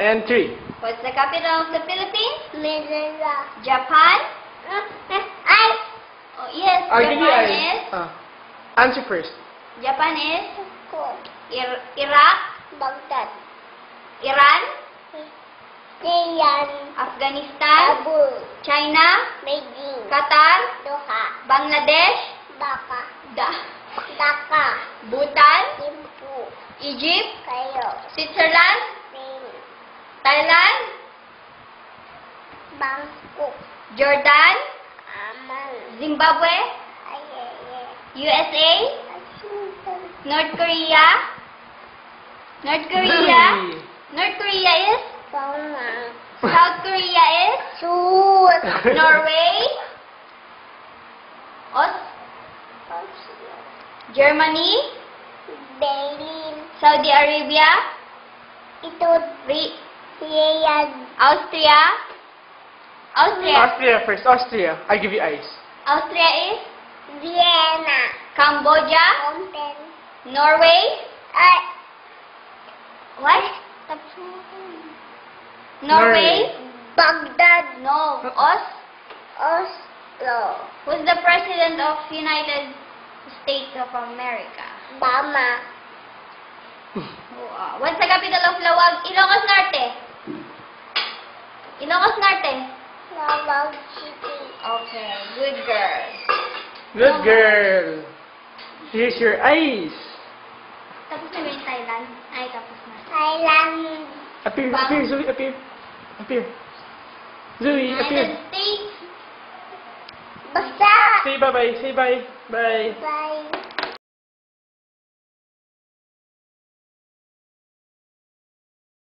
and 3. What's the capital of the Philippines? Manila. Japan? Ay! Oh, yes, I'll give you Japan eyes. is... Answer first. Japan is... Ko. Iraq? Baghdad. Iran? Siyan. Afghanistan? Kabul. China? Beijing. Qatar? Doha. Bangladesh? Dhaka. Dhaka? Dhaka. Bhutan? Thimphu. Egypt? Cairo. Switzerland? Spain. Thailand? Bangkok. Jordan? Amman. Zimbabwe? Ayeye. USA? Washington. North Korea? North Korea? North Korea is? Pyongyang. South Korea is? Seoul. Norway? Germany? Berlin. Saudi Arabia? Ito. Siyan. Austria? Austria? Austria first. Austria. I give you eyes. Austria is? Vienna. Cambodia? Phnom Norway? Ay. What? Tapos mo. Norway? Baghdad. No. Oslo. Who's the president of United States of America? Bama. What's the capital of Lawag? Ilocos Norte. Ilocos Norte. Lawag City. Okay, good girl. Good girl. Here's your eyes. Tapos na ba yung Thailand? Ay, tapos na. Thailand. Appear, appear, Zoe, appear. Appear. Zoe, appear. United States. Basta. Say bye-bye. Say bye. Bye. Bye.